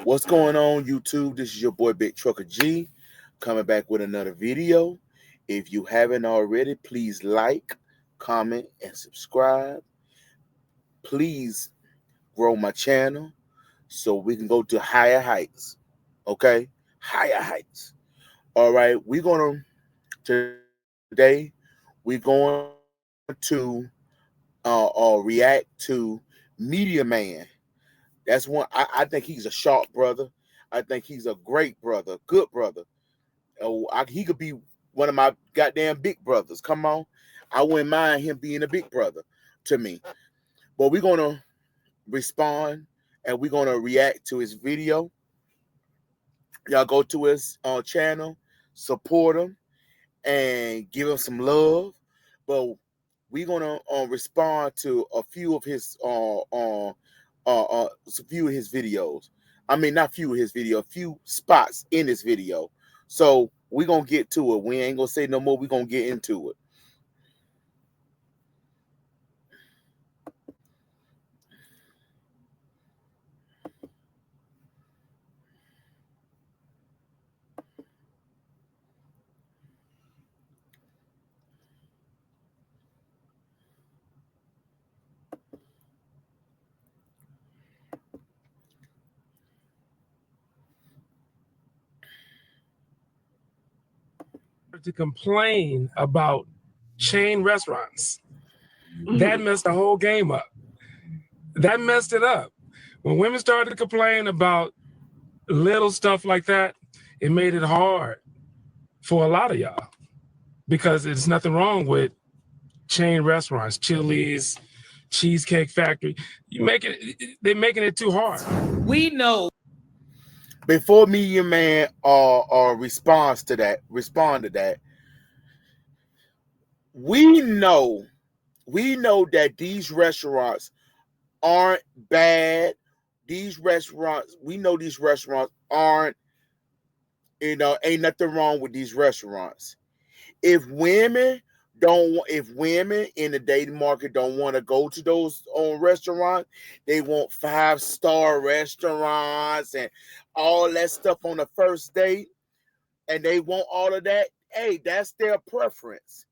What's going on, YouTube? This is your boy Big Trucker G, coming back with another video. If you haven't already, please like, comment, and subscribe. Please grow my channel so we can go to higher heights. Okay? Higher heights. All right, today we're going to react to Media Man. That's one. I think he's a sharp brother. I think he's a great brother, good brother. He could be one of my goddamn big brothers. Come on, I wouldn't mind him being a big brother to me. But we're gonna respond and we're gonna react to his video. Y'all go to his channel, support him, and give him some love. But we're gonna respond to a few of his videos. I mean, not few of his video, a few spots in his video. So we're gonna get to it. We ain't gonna say no more. We're gonna get into it. To complain about chain restaurants. That messed the whole game up. That messed it up. When women started to complain about little stuff like that, it made it hard for a lot of y'all because there's nothing wrong with chain restaurants, Chili's, Cheesecake Factory. They're making it too hard. We know. Before Media Man respond to that, we know that these restaurants aren't bad. We know these restaurants aren't, ain't nothing wrong with these restaurants. If women in the dating market don't want to go to those restaurants, they want 5-star restaurants and all that stuff on the first date, and they want all of that. Hey, that's their preference.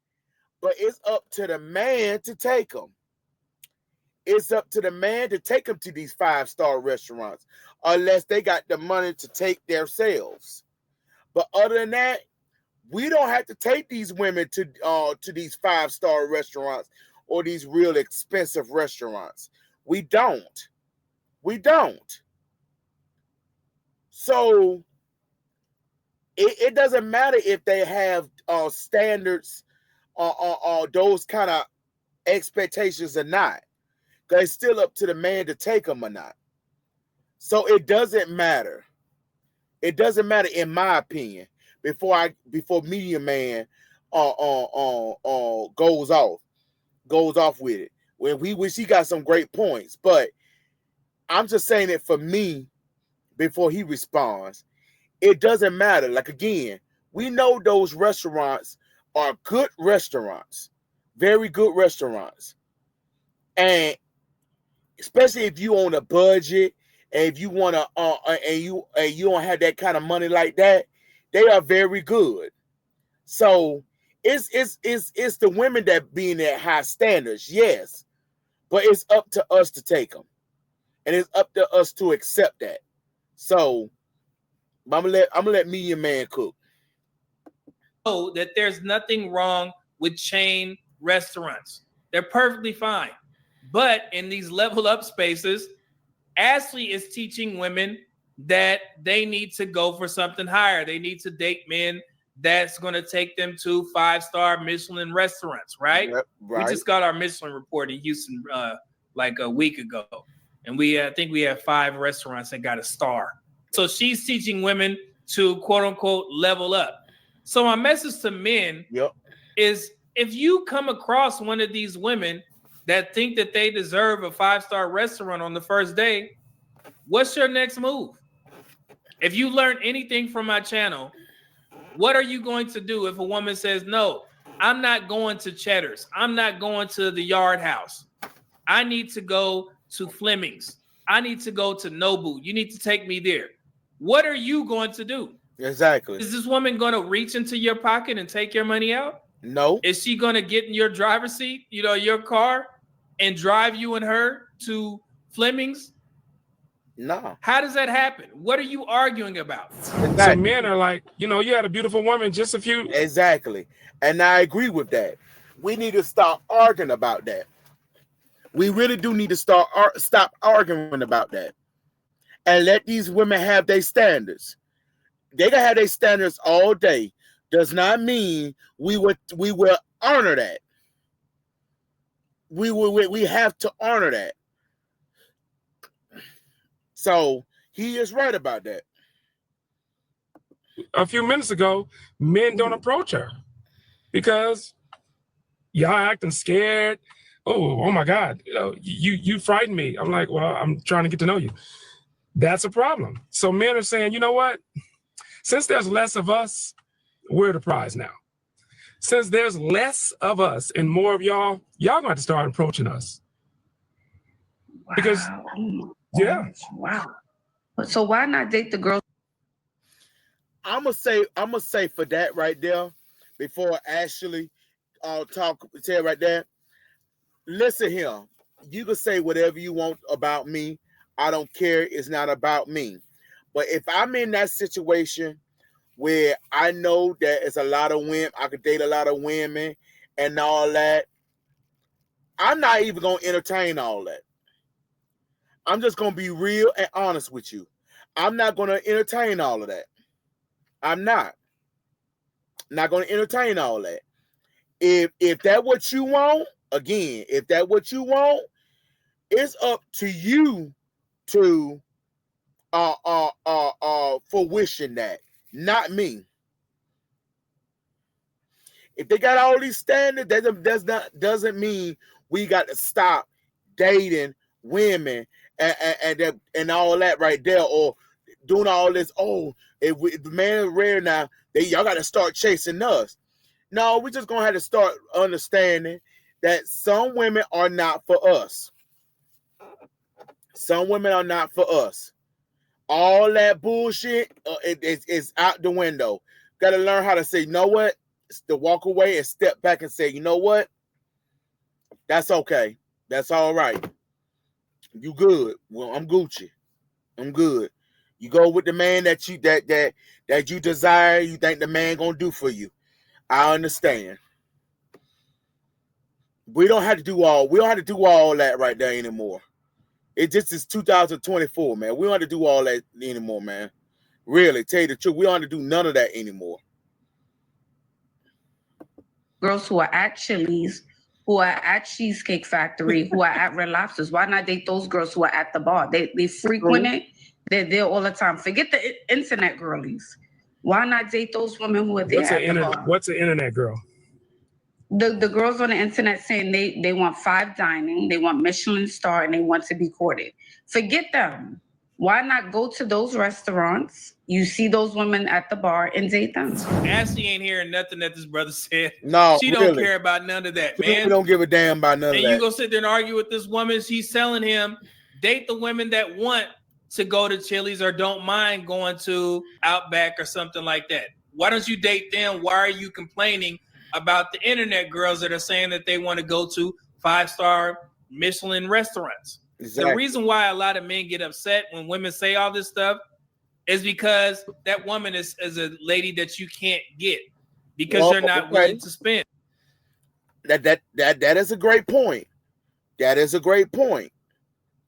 But it's up to the man to take them. It's up to the man to take them to these 5-star restaurants, unless they got the money to take themselves. But other than that, we don't have to take these women to these 5-star restaurants or these real expensive restaurants. We don't. So it doesn't matter if they have standards or those kind of expectations or not. Because it's still up to the man to take them or not. So it doesn't matter. It doesn't matter, in my opinion. Before Media Man goes off with it. When we wish he got some great points, but I'm just saying it for me before he responds. It doesn't matter. Like, again, we know those restaurants are good restaurants, very good restaurants, and especially if you on a budget and if you want to and you don't have that kind of money like that, they are very good. So it's the women that being at high standards, yes, but it's up to us to take them, and it's up to us to accept that. So I'm gonna let Media Man cook. Know that there's nothing wrong with chain restaurants. They're perfectly fine. But in these level up spaces, Ashley is teaching women that they need to go for something higher. They need to date men that's going to take them to 5-star Michelin restaurants, right? Yep, right? We just got our Michelin report in Houston like a week ago. And I think we have 5 restaurants that got a star. So she's teaching women to, quote unquote, level up. So my message to men is, if you come across one of these women that think that they deserve a 5-star restaurant on the first day, what's your next move? If you learn anything from my channel, what are you going to do if a woman says, no, I'm not going to Cheddar's, I'm not going to the Yard House, I need to go to Fleming's, I need to go to Nobu, you need to take me there? What are you going to do? Exactly. Is this woman going to reach into your pocket and take your money out? No. Is she going to get in your driver's seat, your car, and drive you and her to Fleming's? No. How does that happen? What are you arguing about? Exactly. So men are like, you had a beautiful woman, just a few. Exactly. And I agree with that. We need to stop arguing about that. We really do need to stop arguing about that. And let these women have their standards. They can have their standards all day. Does not mean we will honor that. We have to honor that. So he is right about that. A few minutes ago, men don't approach her because y'all acting scared. Oh my God, you frighten me. I'm like, well, I'm trying to get to know you. That's a problem. So men are saying, you know what? Since there's less of us, we're the prize now. Since there's less of us and more of y'all gonna have to start approaching us. Wow. Because yeah. Wow. So why not date the girls? I'm gonna say for that right there, before Ashley say right there. Listen here. You can say whatever you want about me. I don't care. It's not about me. But if I'm in that situation where I know that it's a lot of women, I could date a lot of women and all that, I'm not even going to entertain all that. I'm just going to be real and honest with you. I'm not going to entertain all of that. I'm not going to entertain all that. If that's what you want, again, if that's what you want, it's up to you to for wishing that, not me. If they got all these standards, that doesn't mean we got to stop dating women and all that right there, or doing all this. Oh, if the man is rare now, y'all got to start chasing us. No, we're just gonna have to start understanding that some women are not for us. Some women are not for us. All that bullshit is out the window. Got to learn how to say, you know what? To walk away and step back and say, you know what? That's okay. That's all right. You good? Well, I'm Gucci. I'm good. You go with the man that you desire. You think the man gonna do for you. I understand. We don't have to do all that right there anymore. It just is 2024, man. We don't have to do all that anymore, man. Really, tell you the truth, we don't have to do none of that anymore. Girls who are at Chili's, who are at Cheesecake Factory, who are at Red Lobsters. Why not date those girls who are at the bar? They frequent it. They're there all the time. Forget the internet girlies. Why not date those women who are there at the bar? What's an internet girl? The girls on the internet saying they want fine dining, they want Michelin star, and they want to be courted. Forget them. Why not go to those restaurants? You see those women at the bar and date them. Ashley ain't hearing nothing that this brother said. No, she don't care about none of that, man. We don't give a damn about none of that. And you go sit there and argue with this woman. She's telling him date the women that want to go to Chili's or don't mind going to Outback or something like that. Why don't you date them? Why are you complaining about the internet girls that are saying that they want to go to 5-star Michelin restaurants? Exactly. The reason why a lot of men get upset when women say all this stuff is because that woman is a lady that you can't get because you're not willing to spend. That is a great point. That is a great point.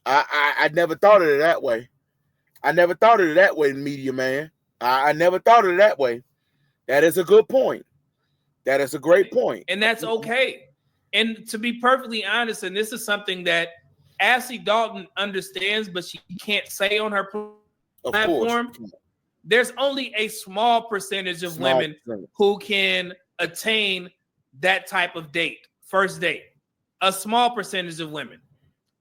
I never thought of it that way. I never thought of it that way, media man. I never thought of it that way. That is a good point. That is a great point. And that's okay. And to be perfectly honest, and this is something that Ashley Dalton understands, but she can't say on her platform, there's only a small percentage of women who can attain that type of date, first date. A small percentage of women.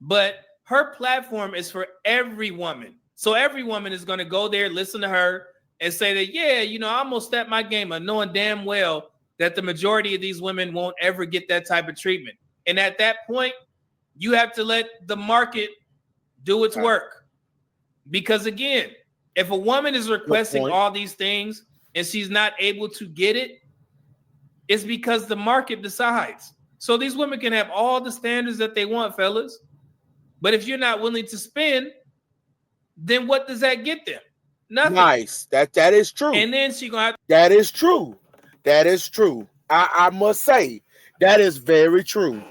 But her platform is for every woman. So every woman is going to go there, listen to her, and say that, yeah, I almost stepped my game up, knowing damn well that the majority of these women won't ever get that type of treatment. And at that point, you have to let the market do its work. Because again, If a woman is requesting all these things and she's not able to get it, it's because the market decides. So these women can have all the standards that they want, fellas. But if you're not willing to spend, then what does that get them? Nothing. Nice. That is true. And then she gonna have that is true. That is true. I must say, that is very true.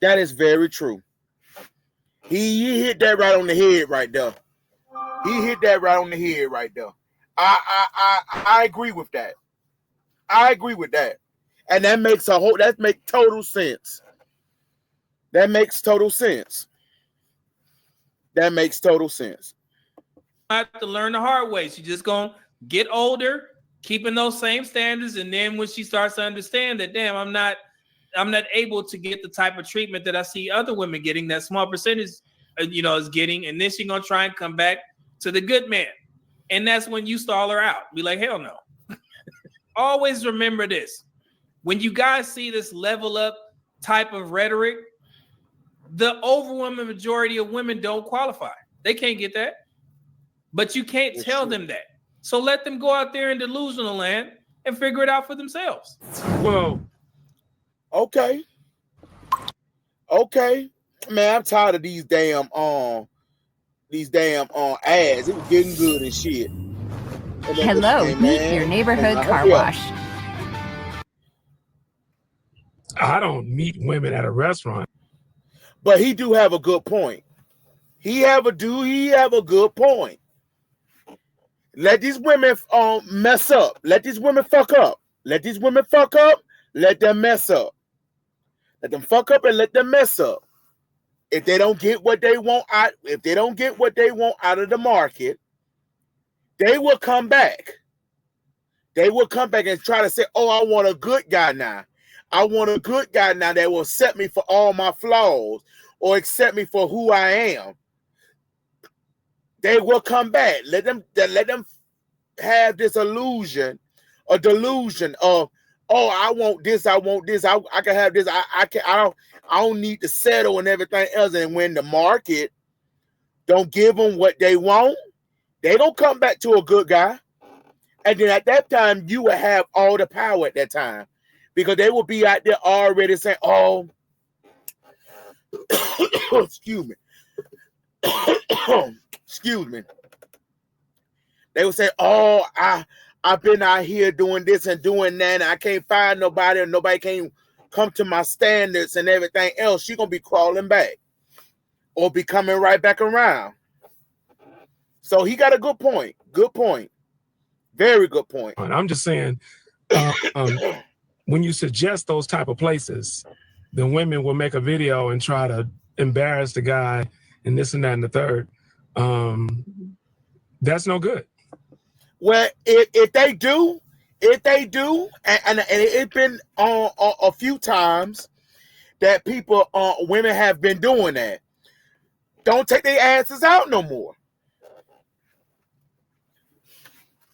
That is very true. He hit that right on the head right there. He hit that right on the head right there. I agree with that. I agree with that. And that makes total sense. That makes total sense. That makes total sense. have to learn the hard way. She's just gonna get older, keeping those same standards, and then when she starts to understand that, damn, I'm not able to get the type of treatment that I see other women getting, that small percentage, is getting, and then she's gonna try and come back to the good man, and that's when you stall her out. Be like, hell no. Always remember this: when you guys see this level up type of rhetoric, the overwhelming majority of women don't qualify. They can't get that. But you can't tell them that. So let them go out there in delusional land and figure it out for themselves. Well, okay. Man, I'm tired of these damn ads. It was getting good and shit. And hello, meet your neighborhood car wash. I don't meet women at a restaurant. But he do have a good point. He have a good point. Let these women mess up. Let these women fuck up. Let these women fuck up. Let them mess up. Let them fuck up and let them mess up. If they don't get what they want out, if they don't get what they want out of the market, they will come back. They will come back and try to say, "Oh, I want a good guy now. I want a good guy now that will accept me for all my flaws or accept me for who I am." They will come back. Let them have this delusion of, "Oh, I want this. I want this. I can have this. I don't need to settle and everything else." And when the market don't give them what they want, they don't come back to a good guy. And then at that time, you will have all the power at that time, because they will be out there already saying, "Oh, excuse me." Excuse me. They will say, "Oh, I've been out here doing this and doing that, and I can't find nobody, and nobody can come to my standards and everything else." She's gonna be crawling back or be coming right back around. So he got a good point. Good point. Very good point. I'm just saying, when you suggest those type of places, the women will make a video and try to embarrass the guy and this and that and the third. That's no good. Well, if they do, and it's been a few times that women have been doing that. Don't take their asses out no more.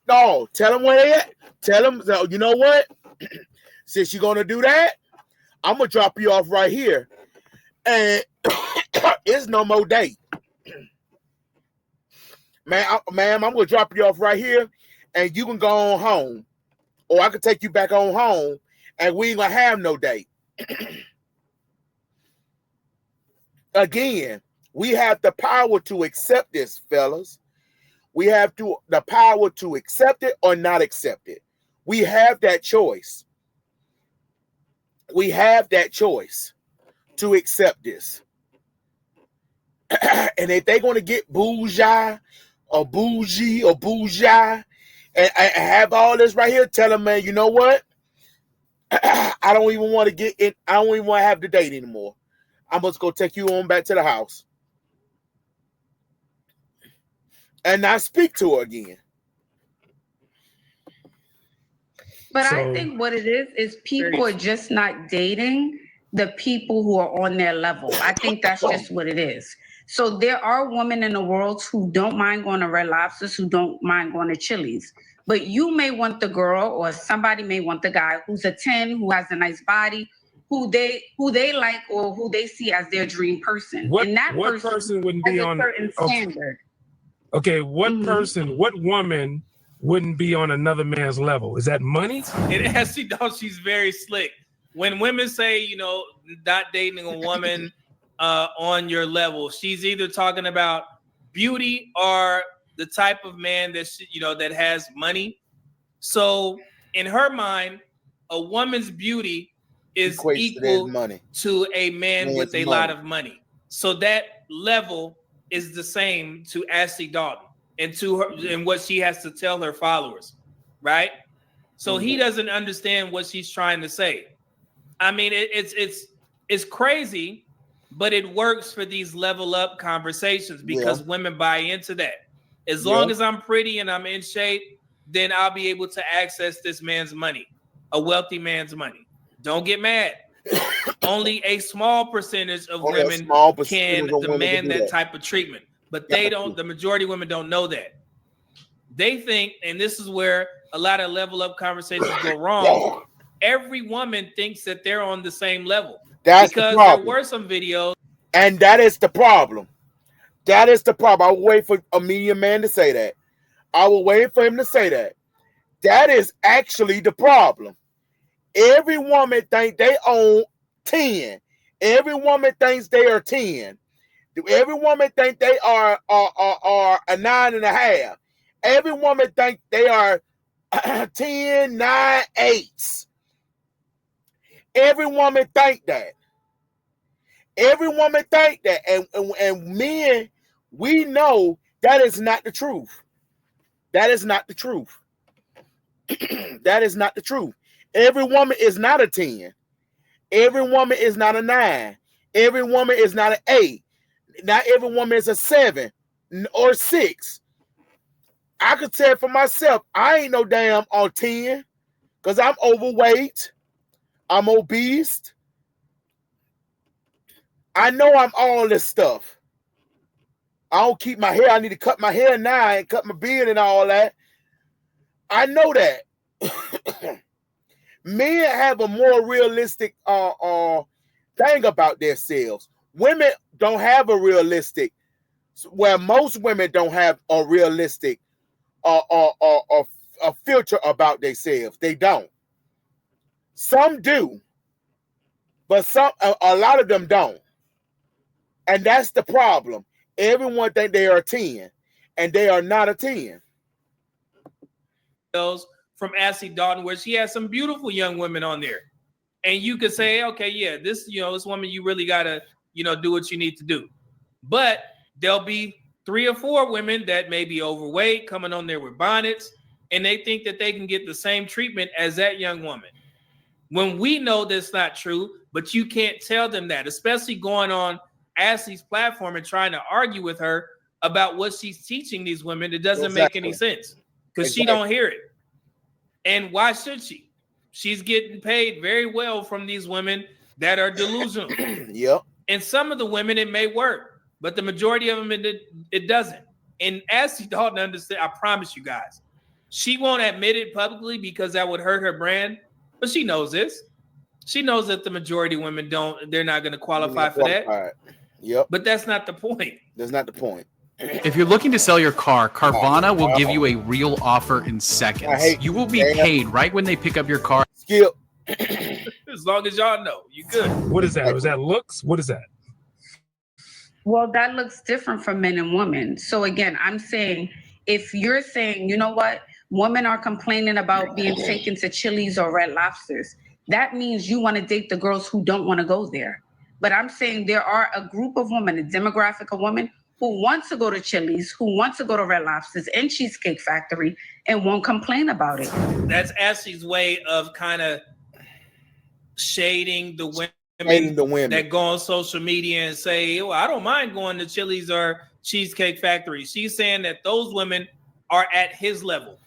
No, tell them where they at. Tell them, you know what? Since you're gonna do that, I'm gonna drop you off right here, and it's no more date. Ma'am, I'm gonna drop you off right here, and you can go on home, or I can take you back on home, and we ain't gonna have no date. Again, we have the power to accept this, fellas. We have the power to accept it or not accept it. We have that choice. We have that choice to accept this. And if they're going to get bougie or bougie and have all this right here, tell them, "Man, you know what? I don't even want to get in. I don't even want to have the date anymore. I'm just going to take you on back to the house and not speak to her again." But I think what it is people are just not dating the people who are on their level. I think that's just what it is. So there are women in the world who don't mind going to Red Lobsters, who don't mind going to Chili's. But you may want the girl, or somebody may want the guy who's a 10, who has a nice body, who they like, or who they see as their dream person. What and that person wouldn't be has on a certain standard. Okay, what woman wouldn't be on another man's level? Is that money? And as she does, she's very slick. When women say, not dating a woman on your level, she's either talking about beauty or the type of man that that has money. So in her mind, a woman's beauty is equal to a man with a lot of money. So that level is the same to Ashley Dalton and to her and what she has to tell her followers, right? So he doesn't understand what she's trying to say. I mean, it's crazy, but it works for these level up conversations because women buy into that. As long as I'm pretty and I'm in shape, then I'll be able to access this man's money, a wealthy man's money. Don't get mad. Only a small percentage of women can demand that type of treatment, but they don't. The majority of women don't know that. They think, and this is where a lot of level up conversations go wrong. Every woman thinks that they're on the same level. That's because the problem. There were some videos. And that is the problem. That is the problem. I will wait for a media man to say that. I will wait for him to say that. That is actually the problem. Every woman thinks they own 10. Every woman thinks they are 10. Every woman thinks they are a 9.5. Every woman thinks they are 10, 9, 8s. Every woman think that. Every woman think that. And men, we know that is not the truth. That is not the truth. That is not the truth. Every woman is not a 10. Every woman is not a 9. Every woman is not an 8. Not every woman is a 7 or 6. I could tell for myself, I ain't no damn on 10 because I'm overweight. I'm obese. I know I'm all this stuff. I don't keep my hair. I need to cut my hair now and cut my beard and all that. I know that. Men have a more realistic thing about themselves. Women don't have a realistic, well, most women don't have a realistic a filter about themselves. They don't. Some do, but a lot of them don't. And that's the problem. Everyone think they are 10, and they are not a 10. From Ashley Dalton, where she has some beautiful young women on there, and you could say, okay, yeah, this woman, you really gotta do what you need to do. But there'll be 3 or 4 women that may be overweight coming on there with bonnets, and they think that they can get the same treatment as that young woman. When we know that's not true, but you can't tell them that, especially going on Ashley's platform and trying to argue with her about what she's teaching these women. It doesn't make any sense because she don't hear it. And why should she? She's getting paid very well from these women that are delusional. Yep. And some of the women, it may work, but the majority of them, it doesn't. And Ashley Dalton understand, I promise you guys, she won't admit it publicly because that would hurt her brand, but she knows this. She knows that the majority of women they're not going to qualify for that. Yep. But that's not the point. That's not the point. If you're looking to sell your car, Carvana will give you a real offer in seconds. You will be paid right when they pick up your car. Skip. As long as y'all know, you good. What is that? Was that looks? What is that? Well, that looks different for men and women. So again, I'm saying, if you're saying, you know what, women are complaining about being taken to Chili's or Red Lobsters, that means you want to date the girls who don't want to go there. But I'm saying there are a group of women, a demographic of women who want to go to Chili's, who want to go to Red Lobsters and Cheesecake Factory and won't complain about it. That's Ashley's way of kind of shading the women that go on social media and say, well, I don't mind going to Chili's or Cheesecake Factory. She's saying that those women are at his level.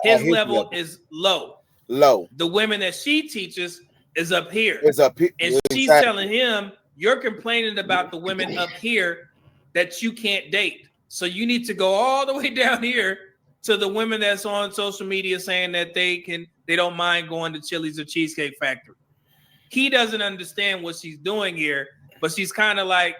His level is low. The women that she teaches is up here. And she's telling him, you're complaining about the women up here that you can't date. So you need to go all the way down here to the women that's on social media saying that they don't mind going to Chili's or Cheesecake Factory. He doesn't understand what she's doing here. but she's kind of like,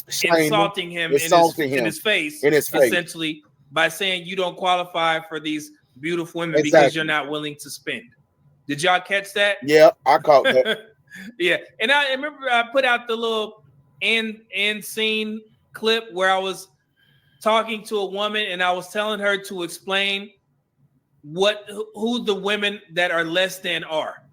Shame insulting him, insulting in his face, essentially, by saying you don't qualify for these beautiful women because you're not willing to spend. Did y'all catch that? Yeah, I caught that. Yeah, and I remember I put out the little end scene clip where I was talking to a woman and I was telling her to explain who the women that are less than are.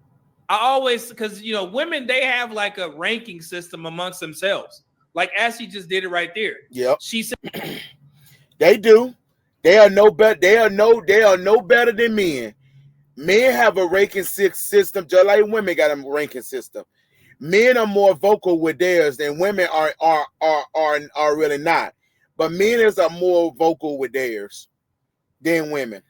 I always, because women, they have like a ranking system amongst themselves. Like Ashley just did it right there. Yep. She said they do. They are no better. They are no better than men. Men have a ranking system, just like women got a ranking system. Men are more vocal with theirs than women are really not. But men are more vocal with theirs than women.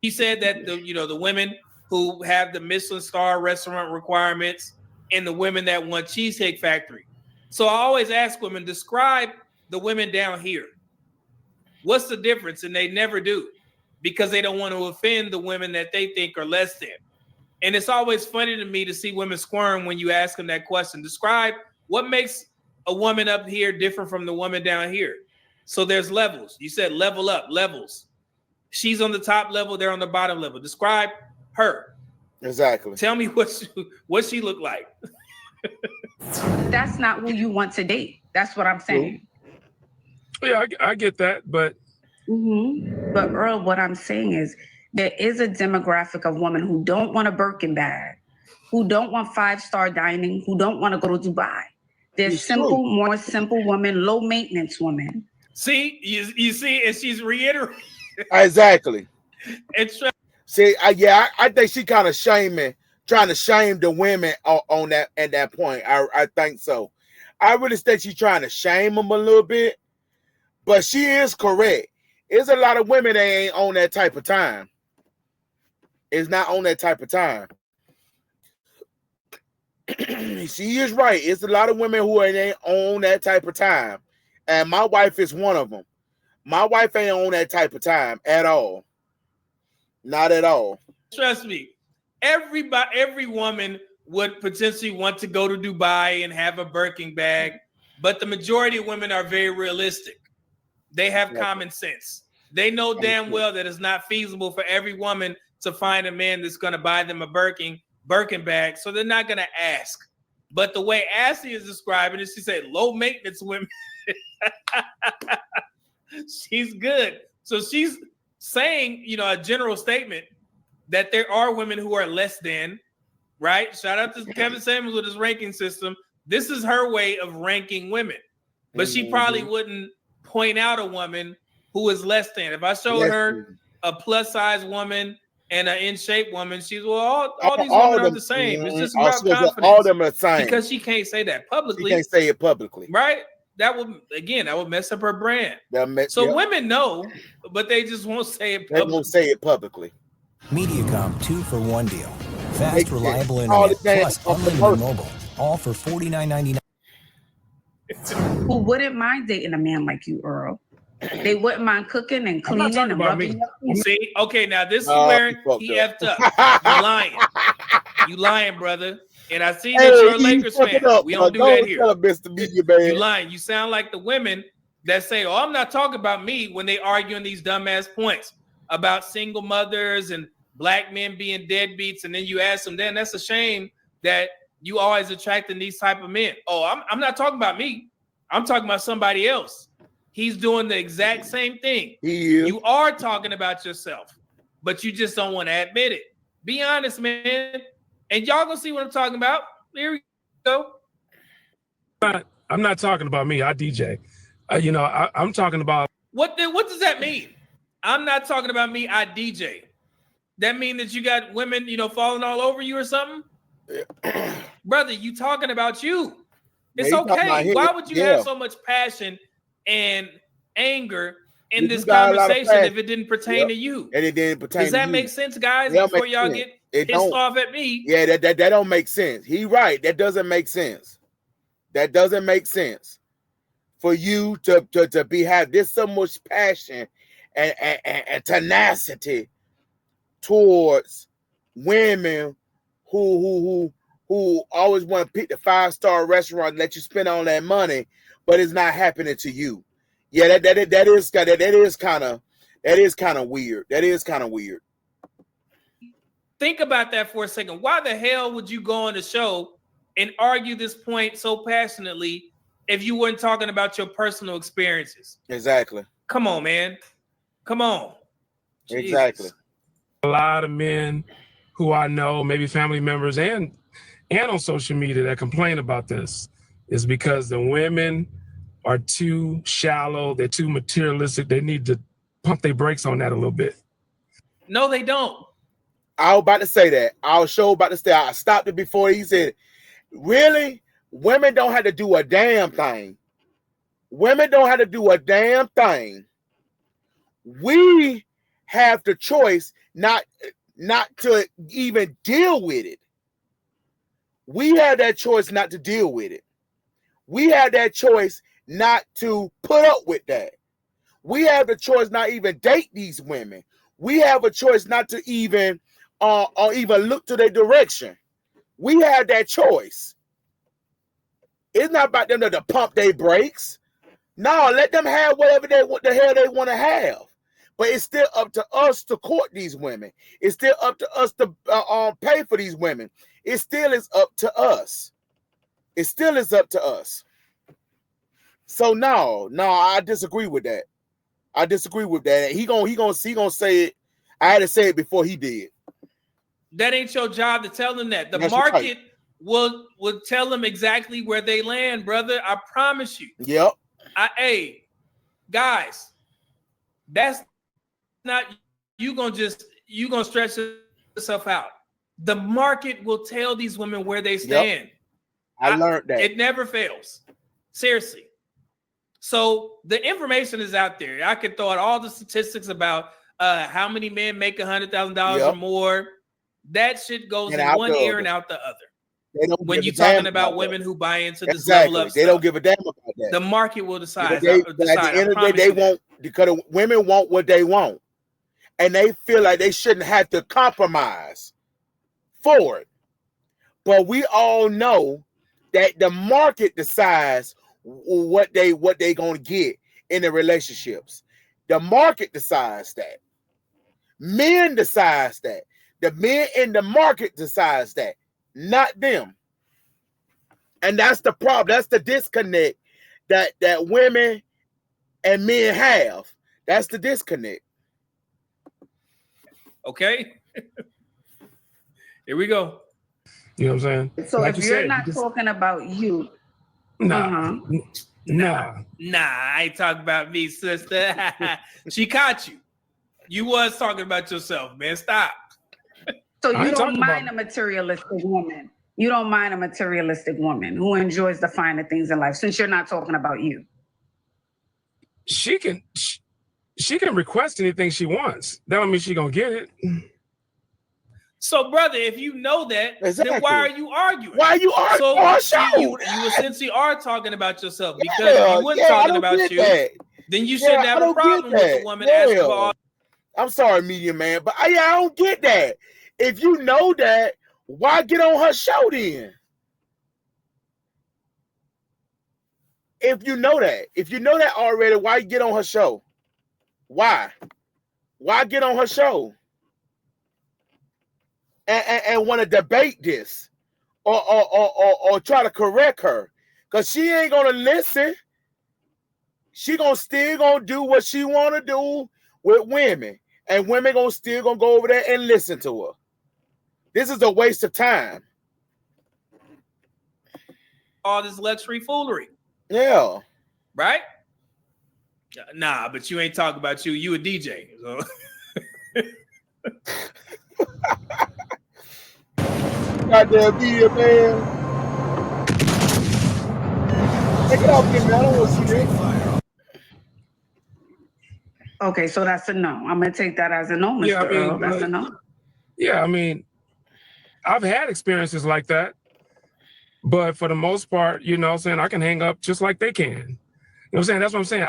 He said that the women who have the Michelin star restaurant requirements and the women that want Cheesecake Factory. So I always ask women, describe the women down here. What's the difference? And they never do, because they don't want to offend the women that they think are less than. And it's always funny to me to see women squirm when you ask them that question. Describe what makes a woman up here different from the woman down here. So there's levels. You said level up, levels. She's on the top level, they're on the bottom level. Describe her. Exactly. Tell me what she looked like. That's not who you want to date. That's what I'm saying. Yeah, I get that, but But Earl, what I'm saying is there is a demographic of women who don't want a Birkin bag, who don't want 5-star dining, who don't want to go to Dubai. There's more simple women, low maintenance women. See, you see, and she's reiterating. Exactly. It's see, I think she kind of trying to shame the women on that at that point. I think so. I really think she's trying to shame them a little bit, but she is correct. There's a lot of women that ain't on that type of time. It's not on that type of time. She is right. It's a lot of women who ain't on that type of time, and my wife is one of them. My wife ain't on that type of time at all. Not at all. Trust me. Every woman would potentially want to go to Dubai and have a Birkin bag, but the majority of women are very realistic. They have common sense. They know damn well that it's not feasible for every woman to find a man that's going to buy them a Birkin bag, so they're not going to ask. But the way Ashley is describing it, she said low maintenance women. She's good. So she's saying, a general statement that there are women who are less than, right? Shout out to Kevin Samuels with his ranking system. This is her way of ranking women. But she probably wouldn't point out a woman who is less than. If I showed her a plus size woman and an in shape woman, she's all these women are the same. It's just about confidence. All of them are the same. Because she can't say that publicly. She can't say it publicly. Right? That would mess up her brand. Women know, but they just won't say it publicly. They won't say it publicly. Mediacom 2-for-1 deal. Fast, reliable internet plus unlimited mobile. All for $49.99. Who wouldn't mind dating a man like you, Earl? They wouldn't mind cooking and cleaning and rubbing. See, okay, now this is where he effed up. You lying. You lying, brother. And I see that you're a Lakers fan. We don't do that here. You lying. You sound like the women that say, "Oh, I'm not talking about me," when they arguing these dumbass points about single mothers and black men being deadbeats, and then you ask them, "Then that's a shame that you always attracting these type of men." Oh, I'm not talking about me. I'm talking about somebody else. He's doing the exact same thing. You are talking about yourself, but you just don't want to admit it. Be honest, man. And y'all gonna see what I'm talking about. Here we go. I'm not talking about me. I DJ. I'm talking about what does that mean? I'm not talking about me. I DJ. That mean that you got women, falling all over you or something? Brother, you talking about you. It's okay. Why would you have so much passion and anger in this conversation if it didn't pertain to you? And it didn't pertain. Does that make sense, guys? Before y'all get pissed off at me. Yeah, that don't make sense. He right. That doesn't make sense. That doesn't make sense. For you to have this so much passion and tenacity towards women who who always want to pick the 5-star restaurant and let you spend all that money, but it's not happening to you. Yeah, that is kind of weird. That is kind of weird. Think about that for a second. Why the hell would you go on the show and argue this point so passionately if you weren't talking about your personal experiences? Exactly. Come on, man. Come on. Exactly. Jesus. A lot of men who I know, maybe family members and on social media that complain about this is because the women are too shallow. They're too materialistic. They need to pump their brakes on that a little bit. No, they don't. I was about to say that. I stopped it before he said it. Really? Women don't have to do a damn thing. Women don't have to do a damn thing. We have the choice not to even deal with it. We have that choice not to deal with it. We have that choice not to put up with that. We have the choice not even date these women. We have a choice not to even or even look to their direction. We have that choice. It's not about them to pump their brakes. No, let them have whatever the hell they want to have. But it's still up to us to court these women. It's still up to us to pay for these women. It still is up to us. It still is up to us. So no, I disagree with that. I disagree with that. He gonna say it. I had to say it before he did. That ain't your job to tell them that. The That's market right. will tell them exactly where they land, brother. I promise you. Yep. Hey, guys, that's not you gonna stretch yourself out. The market will tell these women where they stand. Yep. I learned that. It never fails. Seriously. So the information is out there. I could throw out all the statistics about how many men make $100,000 or more. That shit goes in one ear and out the other. When you're talking about women who buy into this level up stuff, they don't give a damn about that. The market will decide. At the end of the day, they won't, because women want what they want, and they feel like they shouldn't have to compromise for it. But we all know that the market decides what they gonna get in the relationships. The market decides that. Men decides that. The men in the market decides that, not them. And that's the problem. That's the disconnect that women and men have. That's the disconnect. Okay. Here we go. You know what I'm saying? So like if you're not talking about you. Nah. I ain't talking about me, sister. She caught you. You was talking about yourself, man. Stop. So you don't mind a materialistic woman. You don't mind a materialistic woman who enjoys the finer things in life, since you're not talking about you. She can request anything she wants. That don't mean she gonna get it. So, brother, if you know that, then why are you arguing? Why are you arguing? So you essentially are talking about yourself, because if you weren't talking about you, then you shouldn't have a problem with a woman asking for all. I'm sorry, media man, but I don't get that. If you know that, why get on her show then? If you know that already, why get on her show? Why get on her show and want to debate this or try to correct her? Because she ain't gonna listen. She still gonna do what she wanna do with women, and women still gonna go over there and listen to her. This is a waste of time. All this luxury foolery. Yeah. Right? Nah, but you ain't talking about you. You a DJ. So. Goddamn media, man. Take it off, man. I don't want to see that. Okay, so that's a no. I'm going to take that as a no, Mr. Earl. That's a no. Yeah, I mean, I've had experiences like that. But for the most part, you know what I'm saying, I can hang up just like they can. You know what I'm saying? That's what I'm saying.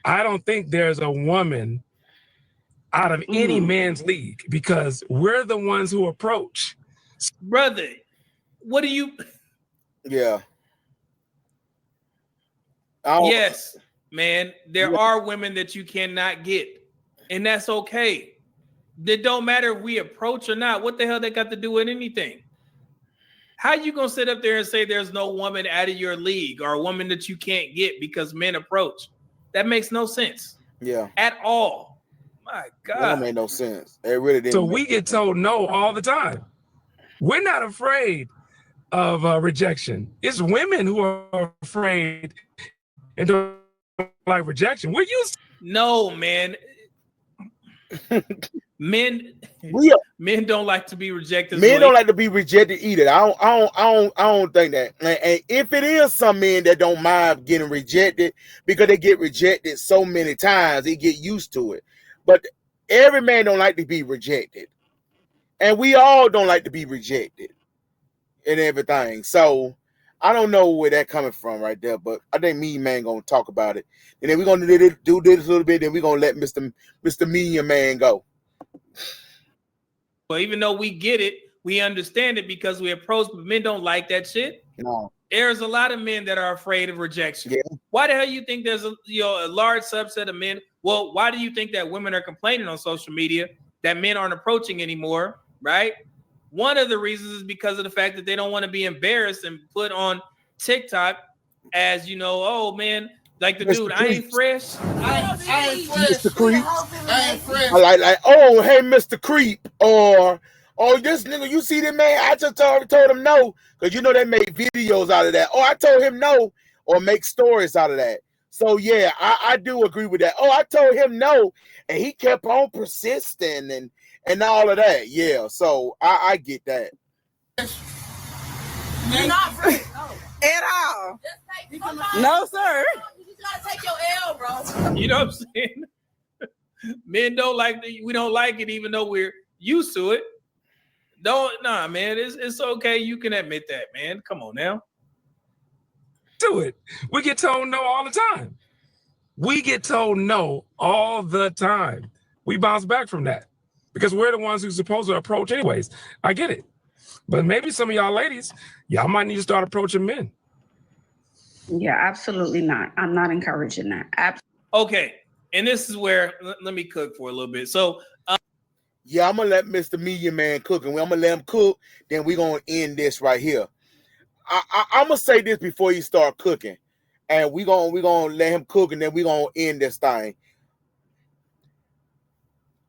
I don't think there's a woman out of any man's league, because we're the ones who approach. brother. What do you? Yeah. Yes, man. There are women that you cannot get, and that's okay. It don't matter if we approach or not. What the hell they got to do with anything? How you gonna sit up there and say there's no woman out of your league or a woman that you can't get because men approach? That makes no sense. Yeah. At all. My God. That don't make no sense. It really didn't. So we get told no all the time. We're not afraid of rejection. It's women who are afraid and don't like rejection. We're used to. No, man. Men don't like to be rejected. Men don't like to be rejected either. I don't think that. And if it is some men that don't mind getting rejected because they get rejected so many times, they get used to it. But every man don't like to be rejected, and we all don't like to be rejected and everything. So I don't know where that coming from right there, but I think Man gonna talk about it, and then we're gonna do this a little bit. Then we're gonna let Mr. Medium Man go. Well, even though we get it, we understand it because we approach, but men don't like that shit. No. There's a lot of men that are afraid of rejection. Yeah. Why the hell you think there's a large subset of men? Well, why do you think that women are complaining on social media that men aren't approaching anymore, right? One of the reasons is because of the fact that they don't want to be embarrassed and put on TikTok as, oh man, like the dude, I ain't fresh. I ain't fresh. Mr. Creep. I ain't fresh. Like, oh, hey, Mr. Creep, or this nigga, you see that man? I just told him no, because they make videos out of that. Oh, I told him no, or make stories out of that. So yeah, I do agree with that. Oh, I told him no, and he kept on persisting and all of that. Yeah, so I get that. You're not fresh. At all. No, sir. You just gotta take your L, bro. You know what I'm saying? Men don't like we don't like it, even though we're used to it. Nah, man, it's okay. You can admit that, man. Come on now. Do it. We get told no all the time. We get told no all the time. We bounce back from that because we're the ones who's supposed to approach anyways. I get it. But maybe some of y'all ladies, y'all might need to start approaching men. Yeah, absolutely not. I'm not encouraging that. Okay. And this is where, let me cook for a little bit. So, yeah, I'm going to let Mr. Medium Man cook. And I'm going to let him cook. Then we're going to end this right here. I'm going to say this before you start cooking. And we're gonna let him cook. And then we're going to end this thing.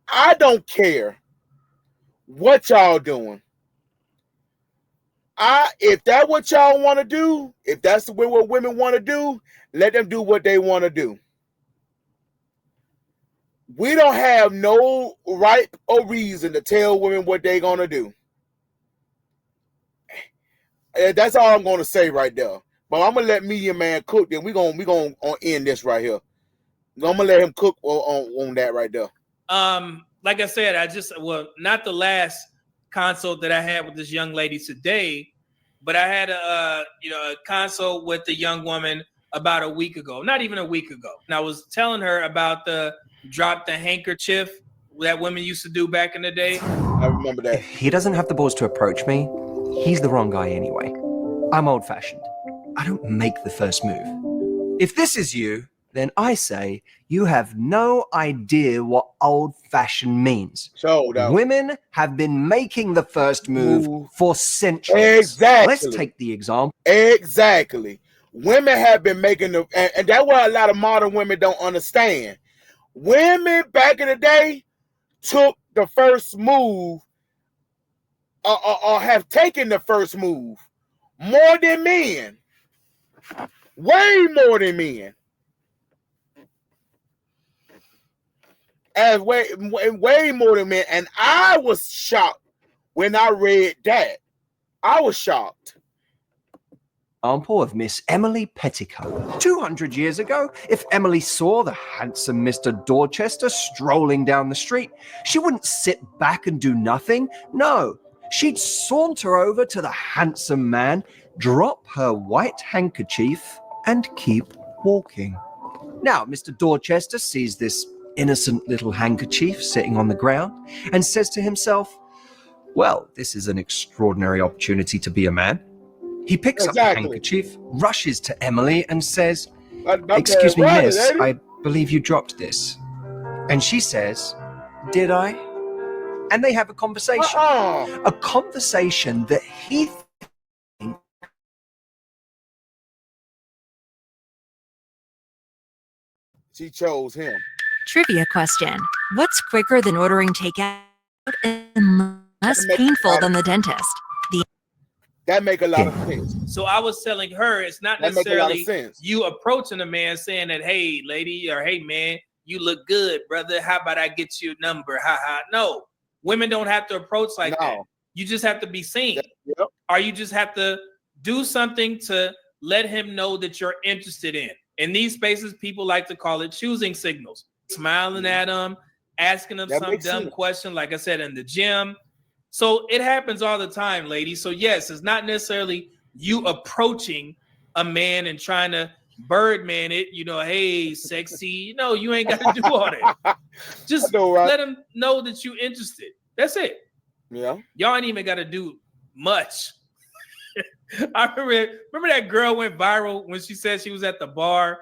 I don't care what y'all doing. If that's what y'all want to do, if that's what women want to do, let them do what they want to do. We don't have no right or reason to tell women what they're gonna do. That's all I'm gonna say right there. But I'm gonna let Medium Man cook. Then we're gonna end this right here. I'm gonna let him cook on that right there. Like I said, not the last consult that I had with this young lady today, but I had a consult with the young woman about a week ago, not even a week ago. And I was telling her about the drop the handkerchief that women used to do back in the day. I remember that. If he doesn't have the balls to approach me, he's the wrong guy anyway. I'm old-fashioned. I don't make the first move. If this is you, then I say you have no idea what old-fashioned means. So women have been making the first move for centuries. Exactly. Let's take the example. Exactly. Women have been making and that's what a lot of modern women don't understand. Women back in the day took the first move or have taken the first move more than men. Way more than men. As way more than men. And I was shocked when I read that. I was shocked. Example of Miss Emily Petticoat. 200 years ago, if Emily saw the handsome Mr. Dorchester strolling down the street, she wouldn't sit back and do nothing. No, she'd saunter over to the handsome man, drop her white handkerchief, and keep walking. Now, Mr. Dorchester sees this innocent little handkerchief sitting on the ground and says to himself, Well, this is an extraordinary opportunity to be a man. He picks up the handkerchief, rushes to Emily and says, "Excuse me, miss, I believe you dropped this." And she says, "Did I?" And they have a conversation. A conversation that he thinks she chose him. Trivia question. What's quicker than ordering takeout and less painful than the dentist? That make a lot of sense. So I was telling her it's not necessarily you approaching a man saying that, "Hey, lady," or "Hey, man, you look good, brother. How about I get you a number?" Ha ha. No, women don't have to approach like that. You just have to be seen, or you just have to do something to let him know that you're interested in. In these spaces, people like to call it choosing signals. Smiling at him, asking him some dumb question, like I said, in the gym. So it happens all the time, ladies. So yes, it's not necessarily you approaching a man and trying to Birdman it, hey, sexy. No, you ain't got to do all that. Just let him know that you're interested. That's it. Yeah. Y'all ain't even got to do much. I remember that girl went viral when she said she was at the bar.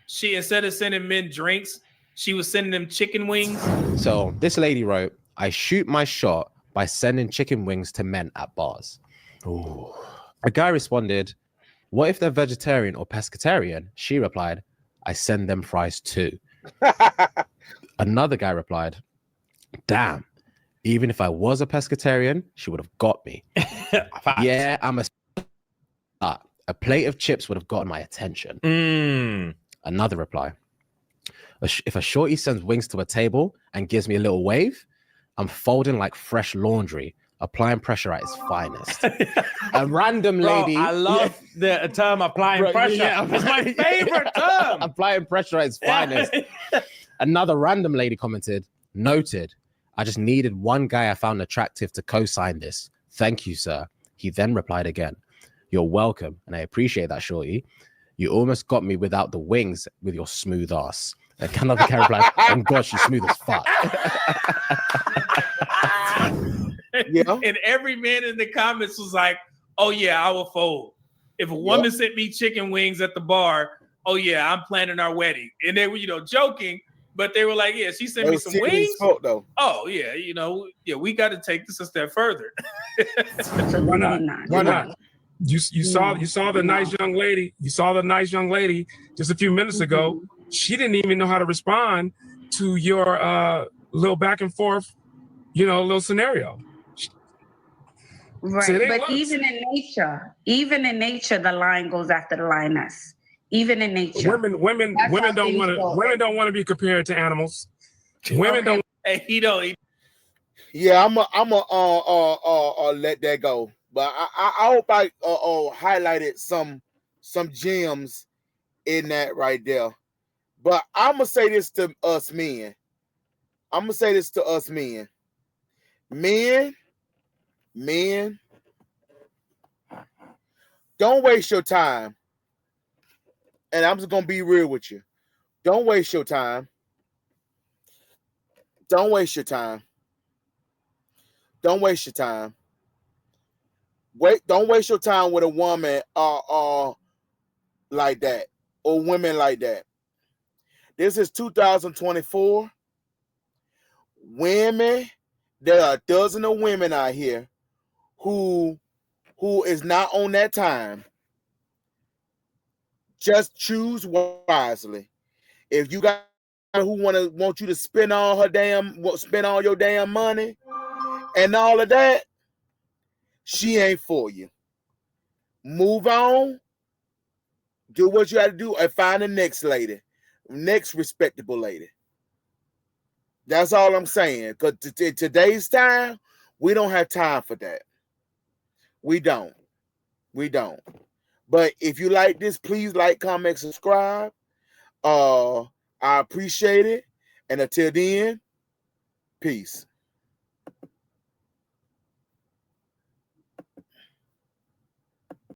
She, instead of sending men drinks, she was sending them chicken wings. So this lady wrote, "I shoot my shot by sending chicken wings to men at bars." Ooh. A guy responded, "What if they're vegetarian or pescatarian?" She replied, "I send them fries too." Another guy replied, "Damn, even if I was a pescatarian, she would have got me." Yeah, I'm a plate of chips would have gotten my attention. Another reply, "If a shorty sends wings to a table and gives me a little wave, I'm folding like fresh laundry, applying pressure at its finest." A random lady. I love the term applying pressure. Yeah, it's my favorite term. Applying pressure at its finest. Another random lady commented, "Noted. I just needed one guy I found attractive to co-sign this. Thank you, sir." He then replied again, "You're welcome, and I appreciate that, shorty. You almost got me without the wings with your smooth ass." Another guy replied, "Oh God, she's smooth as fuck." And every man in the comments was like, "Oh yeah, I will fold. If a woman sent me chicken wings at the bar, oh yeah, I'm planning our wedding." And they were, joking, but they were like, "Yeah, she sent me some wings." Though. Oh yeah, we got to take this a step further. Why not? Why not? You saw the nice young lady. You saw the nice young lady just a few minutes ago. She didn't even know how to respond to your little back and forth, little scenario. Right, but even in nature, the lion goes after the lioness. Even in nature, women don't want to be compared to animals. Women don't. Hey, he don't. Yeah, I'm a let that go. But I hope I highlighted some gems in that right there. But I'm gonna say this to us men. Men, don't waste your time. And I'm just gonna be real with you. Don't waste your time. Don't waste your time. Don't waste your time. Don't waste your time with a woman like that, or women like that. This is 2024. Women, there are a dozen of women out here who is not on that time. Just choose wisely. If you got who want you to spend all your damn money and all of that, she ain't for you. Move on. Do what you got to do and find the next lady, next respectable lady. That's all I'm saying. Because today's time, we don't have time for that. We don't. But if you like this, please like, comment, subscribe. I appreciate it. And until then, peace.